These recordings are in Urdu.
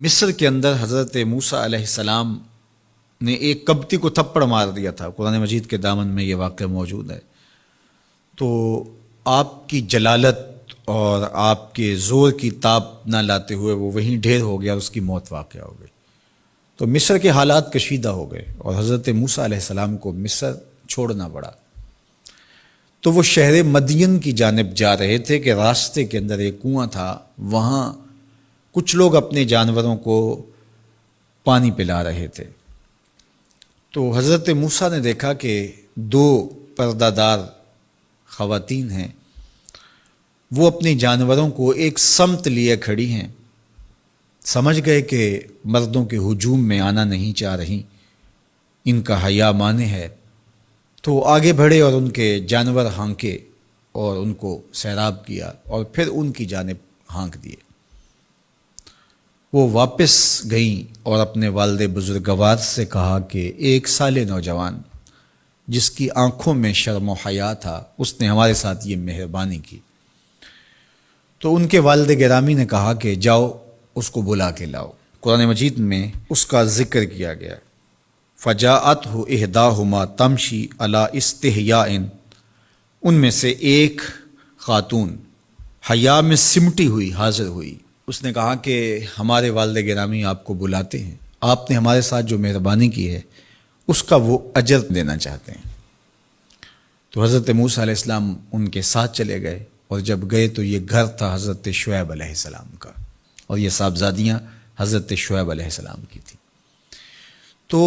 مصر کے اندر حضرت موسیٰ علیہ السلام نے ایک کبتی کو تھپڑ مار دیا تھا۔ قرآن مجید کے دامن میں یہ واقعہ موجود ہے۔ تو آپ کی جلالت اور آپ کے زور کی تاب نہ لاتے ہوئے وہ وہیں ڈھیر ہو گیا اور اس کی موت واقع ہو گئی۔ تو مصر کے حالات کشیدہ ہو گئے اور حضرت موسیٰ علیہ السلام کو مصر چھوڑنا پڑا۔ تو وہ شہر مدین کی جانب جا رہے تھے کہ راستے کے اندر ایک کنواں تھا، وہاں کچھ لوگ اپنے جانوروں کو پانی پلا رہے تھے۔ تو حضرت موسیٰ نے دیکھا کہ دو پردہ دار خواتین ہیں، وہ اپنے جانوروں کو ایک سمت لیے کھڑی ہیں۔ سمجھ گئے کہ مردوں کے ہجوم میں آنا نہیں چاہ رہی، ان کا حیا مانے ہے۔ تو آگے بڑھے اور ان کے جانور ہانکے اور ان کو سیراب کیا اور پھر ان کی جانب ہانک دیے۔ وہ واپس گئیں اور اپنے والد بزرگوار سے کہا کہ ایک سال نوجوان جس کی آنکھوں میں شرم و حیا تھا، اس نے ہمارے ساتھ یہ مہربانی کی۔ تو ان کے والد گرامی نے کہا کہ جاؤ اس کو بلا کے لاؤ۔ قرآن مجید میں اس کا ذکر کیا گیا۔ فجاءتہ احداہما تمشی علی استحیاء، ان میں سے ایک خاتون حیا میں سمٹی ہوئی حاضر ہوئی۔ اس نے کہا کہ ہمارے والد گرامی آپ کو بلاتے ہیں، آپ نے ہمارے ساتھ جو مہربانی کی ہے اس کا وہ اجر دینا چاہتے ہیں۔ تو حضرت موسیٰ علیہ السلام ان کے ساتھ چلے گئے، اور جب گئے تو یہ گھر تھا حضرت شعیب علیہ السلام کا، اور یہ صاحبزادیاں حضرت شعیب علیہ السلام کی تھیں۔ تو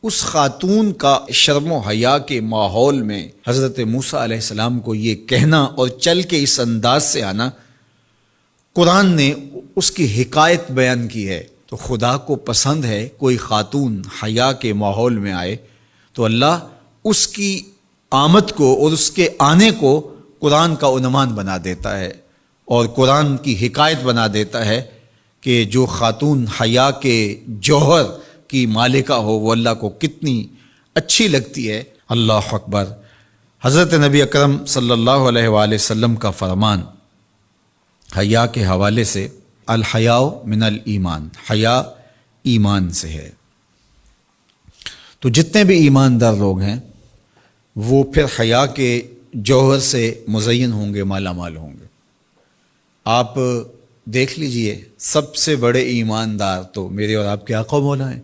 اس خاتون کا شرم و حیا کے ماحول میں حضرت موسیٰ علیہ السلام کو یہ کہنا اور چل کے اس انداز سے آنا، قرآن نے اس کی حکایت بیان کی ہے۔ تو خدا کو پسند ہے کوئی خاتون حیا کے ماحول میں آئے تو اللہ اس کی آمد کو اور اس کے آنے کو قرآن کا عنوان بنا دیتا ہے اور قرآن کی حکایت بنا دیتا ہے کہ جو خاتون حیا کے جوہر کی مالکہ ہو وہ اللہ کو کتنی اچھی لگتی ہے۔ اللہ اکبر۔ حضرت نبی اکرم صلی اللہ علیہ وآلہ وسلم کا فرمان حیا کے حوالے سے، الحیاء من الایمان، حیا ایمان سے ہے۔ تو جتنے بھی ایماندار لوگ ہیں وہ پھر حیا کے جوہر سے مزین ہوں گے، مالا مال ہوں گے۔ آپ دیکھ لیجئے سب سے بڑے ایماندار تو میرے اور آپ کے آقا و مولا ہیں،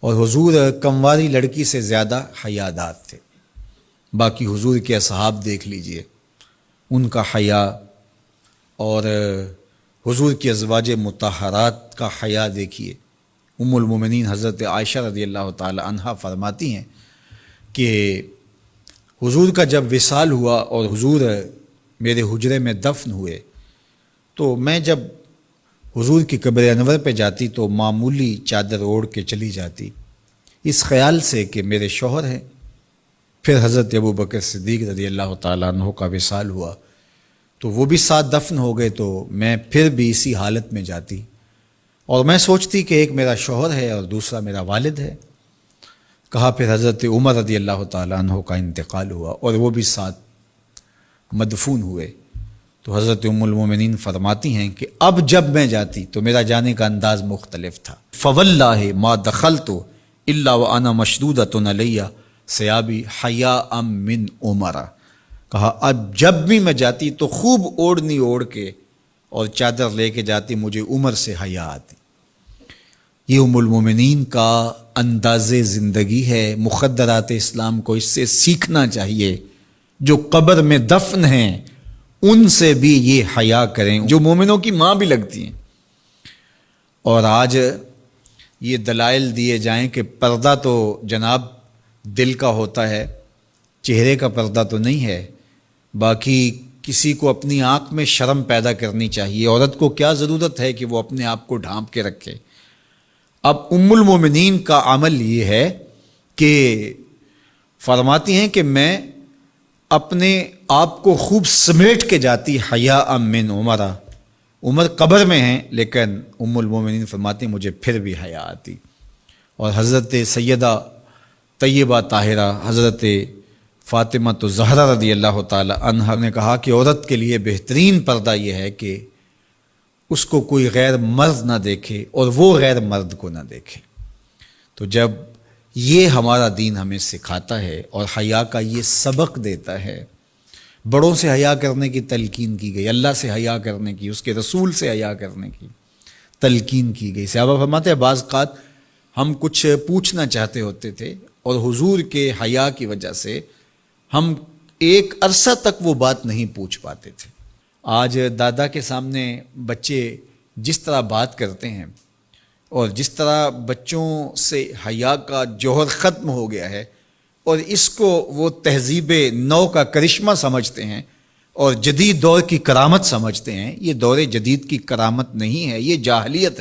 اور حضور کمواری لڑکی سے زیادہ حیادار تھے۔ باقی حضور کے اصحاب دیکھ لیجئے، ان کا حیا، اور حضور کی ازواج مطہرات کا حیا دیکھیے۔ ام المومنین حضرت عائشہ رضی اللہ تعالی عنہا فرماتی ہیں کہ حضور کا جب وصال ہوا اور حضور میرے حجرے میں دفن ہوئے تو میں جب حضور کی قبر انور پہ جاتی تو معمولی چادر اوڑھ کے چلی جاتی، اس خیال سے کہ میرے شوہر ہیں۔ پھر حضرت ابوبکر صدیق رضی اللہ تعالیٰ عنہ کا وصال ہوا تو وہ بھی ساتھ دفن ہو گئے، تو میں پھر بھی اسی حالت میں جاتی اور میں سوچتی کہ ایک میرا شوہر ہے اور دوسرا میرا والد ہے۔ کہا پھر حضرت عمر رضی اللہ تعالیٰ عنہ کا انتقال ہوا اور وہ بھی ساتھ مدفون ہوئے۔ تو حضرت ام المومنین فرماتی ہیں کہ اب جب میں جاتی تو میرا جانے کا انداز مختلف تھا۔ فواللہ ما دخلت الا وانا مشدودۃ علی ثیابی حیاء من عمر۔ کہا اب جب بھی میں جاتی تو خوب اوڑھنی اوڑھ کے اور چادر لے کے جاتی، مجھے عمر سے حیا آتی۔ یہ ام المومنین کا انداز زندگی ہے۔ مخدرات اسلام کو اس سے سیکھنا چاہیے۔ جو قبر میں دفن ہیں ان سے بھی یہ حیا کریں، جو مومنوں کی ماں بھی لگتی ہیں۔ اور آج یہ دلائل دیے جائیں کہ پردہ تو جناب دل کا ہوتا ہے، چہرے کا پردہ تو نہیں ہے۔ باقی کسی کو اپنی آنکھ میں شرم پیدا کرنی چاہیے۔ عورت کو کیا ضرورت ہے کہ وہ اپنے آپ کو ڈھانپ کے رکھے؟ اب ام المومنین کا عمل یہ ہے کہ فرماتی ہیں کہ میں اپنے آپ کو خوب سمیٹ کے جاتی حیاء من عمر۔ عمر قبر میں ہیں لیکن ام المومنین فرماتی ہیں مجھے پھر بھی حیا آتی۔ اور حضرت سیدہ طیبہ طاہرہ حضرت فاطمہ الزہرا رضی اللہ تعالی عنہا نے کہا کہ عورت کے لیے بہترین پردہ یہ ہے کہ اس کو کوئی غیر مرد نہ دیکھے اور وہ غیر مرد کو نہ دیکھے۔ تو جب یہ ہمارا دین ہمیں سکھاتا ہے اور حیا کا یہ سبق دیتا ہے، بڑوں سے حیا کرنے کی تلقین کی گئی، اللہ سے حیا کرنے کی، اس کے رسول سے حیا کرنے کی تلقین کی گئی۔ صحابہ فرماتے ہیں بعض اوقات ہم کچھ پوچھنا چاہتے ہوتے تھے اور حضور کے حیا کی وجہ سے ہم ایک عرصہ تک وہ بات نہیں پوچھ پاتے تھے۔ آج دادا کے سامنے بچے جس طرح بات کرتے ہیں اور جس طرح بچوں سے حیا کا جوہر ختم ہو گیا ہے اور اس کو وہ تہذیب نو کا کرشمہ سمجھتے ہیں اور جدید دور کی کرامت سمجھتے ہیں، یہ دور جدید کی کرامت نہیں ہے، یہ جاہلیت ہے۔